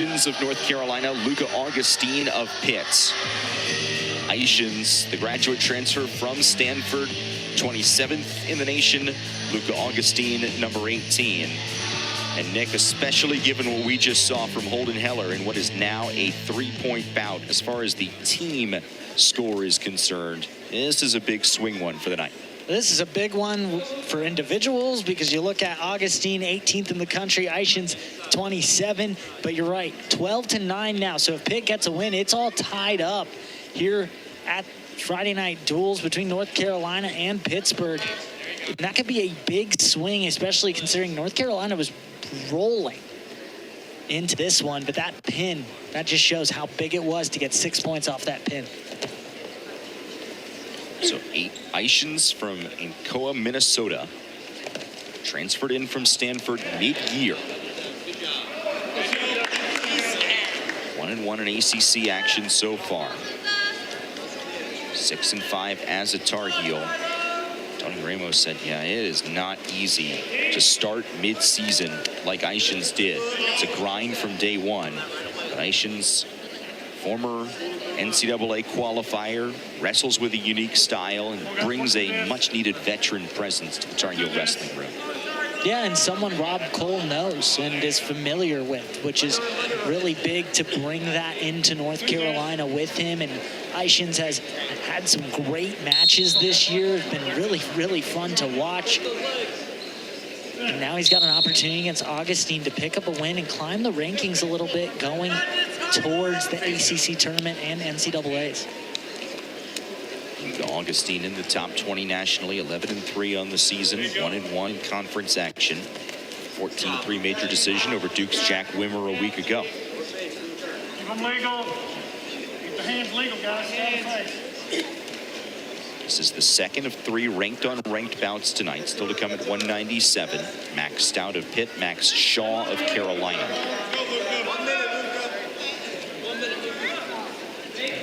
Of North Carolina, Luca Augustine of Pitt. Eischens, the graduate transfer from Stanford, 27th in the nation. Luca Augustine, number 18. And Nick, especially given what we just saw from Holden Heller in what is now a 3-point bout as far as the team score is concerned, this is a big swing one for the night. This is a big one for individuals because you look at Augustine, 18th in the country, Eischens, 27. But you're right, 12-9 now. So if Pitt gets a win, it's all tied up here at Friday night duels between North Carolina and Pittsburgh. And that could be a big swing, especially considering North Carolina was rolling into this one. But that pin, that just shows how big it was to get 6 points off that pin. So Eischens from Incoa, Minnesota, transferred in from Stanford mid-year. 1-1 in ACC action so far. 6-5 as a Tar Heel. Tony Ramos said, yeah, it is not easy to start mid-season like Eischens did. It's a grind from day one. But Eischens, former NCAA qualifier, wrestles with a unique style and brings a much-needed veteran presence to the Tar Heel wrestling room. Yeah, and someone Rob Cole knows and is familiar with, which is really big to bring that into North Carolina with him. And Eischens has had some great matches this year. It's been really, really fun to watch. And now he's got an opportunity against Augustine to pick up a win and climb the rankings a little bit going towards the ACC tournament and NCAAs. Augustine in the top 20 nationally, 11-3 on the season, 1-1 conference action, 14-3 major decision over Duke's Jack Wimmer a week ago. Keep them legal. Keep the hands legal, guys. This is the second of 3 ranked on ranked bouts tonight. Still to come at 197. Max Stout of Pitt, Max Shaw of Carolina.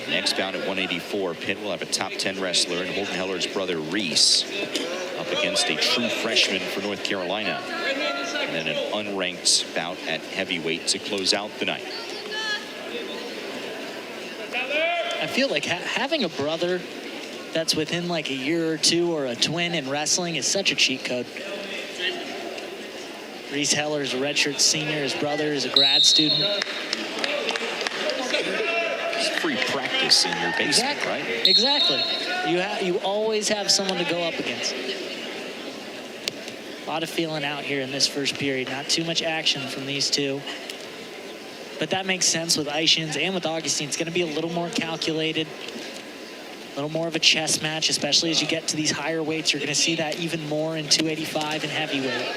Next bout at 184, Pitt will have a top 10 wrestler and Holden Heller's brother Reese up against a true freshman for North Carolina. And then an unranked bout at heavyweight to close out the night. I feel like having a brother that's within like a year or two or a twin in wrestling is such a cheat code. Reese Heller is a redshirt senior. His brother is a grad student. Free practice in your basement, exactly. Right? Exactly. You always have someone to go up against. A lot of feeling out here in this first period. Not too much action from these two. But that makes sense with Eischens and with Augustine. It's going to be a little more calculated. A little more of a chess match, especially as you get to these higher weights. You're going to see that even more in 285 and heavyweight.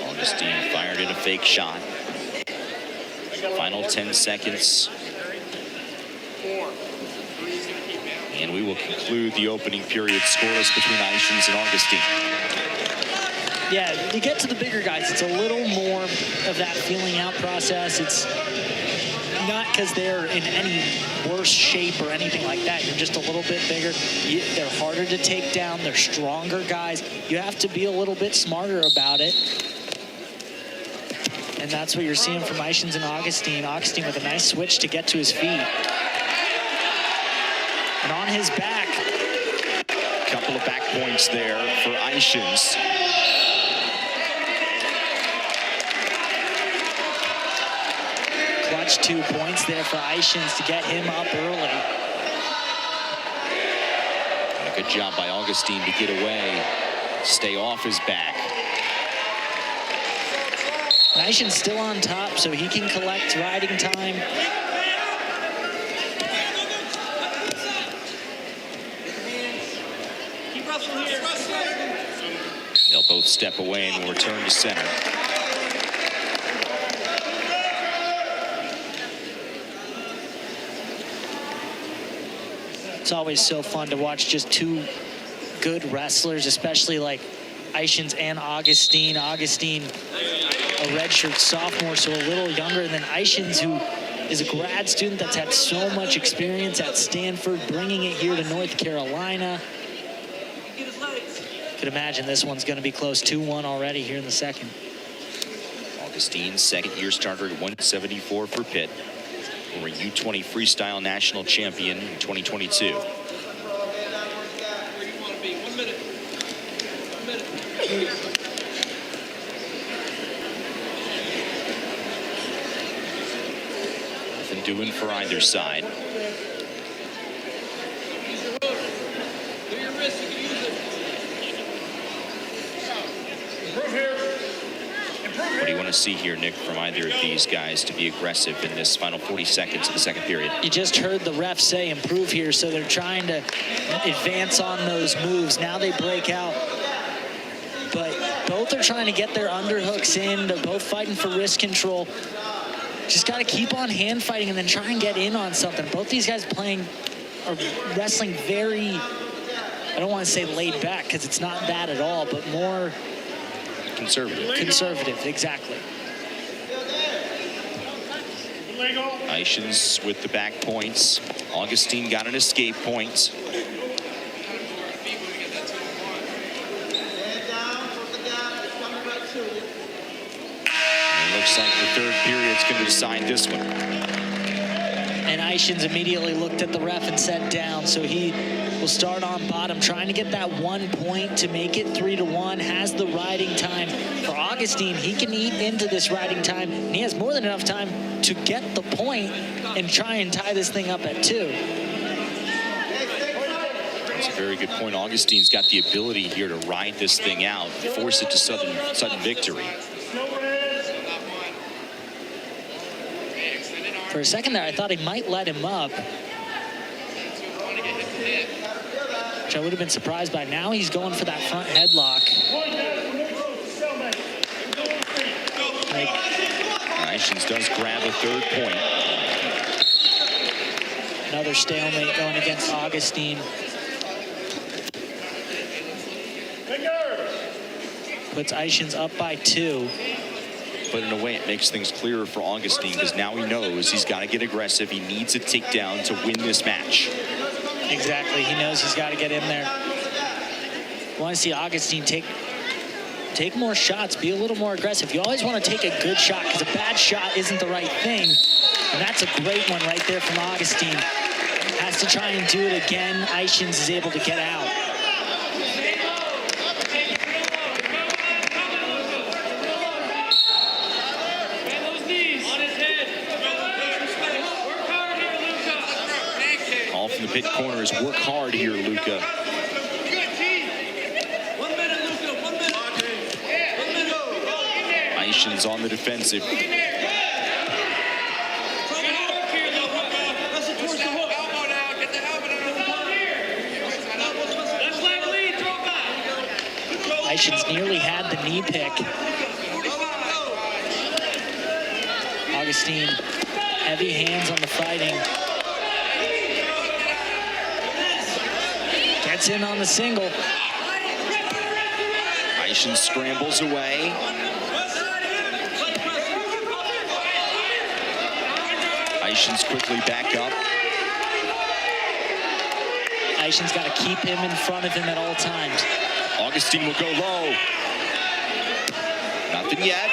Augustine fired in a fake shot. Final 10 seconds. And we will conclude the opening period scoreless between Eischens and Augustine. Yeah, you get to the bigger guys, it's a little more of that feeling out process. It's not because they're in any worse shape or anything like that. You're just a little bit bigger. They're harder to take down. They're stronger guys. You have to be a little bit smarter about it. And that's what you're seeing from Eischens and Augustine. Augustine with a nice switch to get to his feet. And on his back. A couple of back points there for Eischens. Clutch 2 points there for Eischens to get him up early. And a good job by Augustine to get away, stay off his back. Eischens still on top, so he can collect riding time. They'll both step away and will return to center. It's always so fun to watch just two good wrestlers, especially like Eischens and Augustine. Augustine, a redshirt sophomore, so a little younger than Eischens, who is a grad student that's had so much experience at Stanford, bringing it here to North Carolina. Could imagine this one's going to be close, 2-1 already here in the second. Augustine, second-year starter at 174 for Pitt. Former U20 freestyle national champion in 2022. Nothing doing for either side. What do you want to see here, Nick, from either of these guys to be aggressive in this final 40 seconds of the second period? You just heard the ref say improve here, so they're trying to advance on those moves. Now they break out. But both are trying to get their underhooks in. They're both fighting for wrist control. Just got to keep on hand fighting and then try and get in on something. Both these guys are wrestling very, I don't want to say laid back because it's not that at all, but more conservative. Conservative, exactly. Eischens with the back points. Augustine got an escape point. Looks like the third period's going to decide this one. And Eischens immediately looked at the ref and sat down, so he will start on bottom, trying to get that 1 point to make it 3-1. Has the riding time. For Augustine, he can eat into this riding time, and he has more than enough time to get the point and try and tie this thing up at 2. That's a very good point. Augustine's got the ability here to ride this thing out, force it to sudden victory. For a second there, I thought he might let him up, which I would have been surprised by. Now he's going for that front headlock. Eischens does grab a third point. Another stalemate going against Augustine. Puts Eischens up by 2. But in a way, it makes things clearer for Augustine because now he knows he's got to get aggressive. He needs a takedown to win this match. Exactly. He knows he's got to get in there. You want to see Augustine take more shots, be a little more aggressive. You always want to take a good shot because a bad shot isn't the right thing. And that's a great one right there from Augustine. Has to try and do it again. Eischens is able to get out. From the Pitt corners, work hard here, Luca. Eischens on the defensive. Eischens nearly had the knee pick. Augustine, heavy hands on the fighting. Gets in on the single. Eischens scrambles away. Eischens quickly back up. Eischens got to keep him in front of him at all times. Augustine will go low. Nothing yet.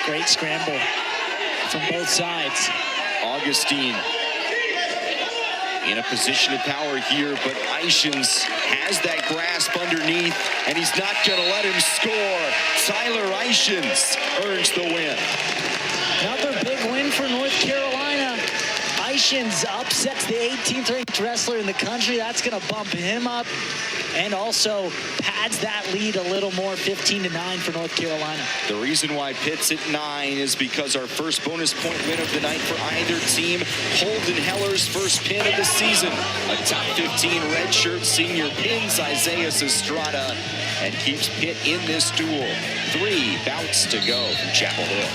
Great scramble from both sides. Augustine in a position of power here, but Eischens has that grasp underneath, and he's not going to let him score. Tyler Eischens earns the win. Another big win for North Carolina. Eischens upsets the 18th ranked wrestler in the country. That's going to bump him up and also pads that lead a little more, 15-9 for North Carolina. The reason why Pitt's at 9 is because our first bonus point win of the night for either team. Holden Heller's first pin of the season. A top 15 redshirt senior pins Isaiah Estrada and keeps Pitt in this duel. 3 bouts to go from Chapel Hill.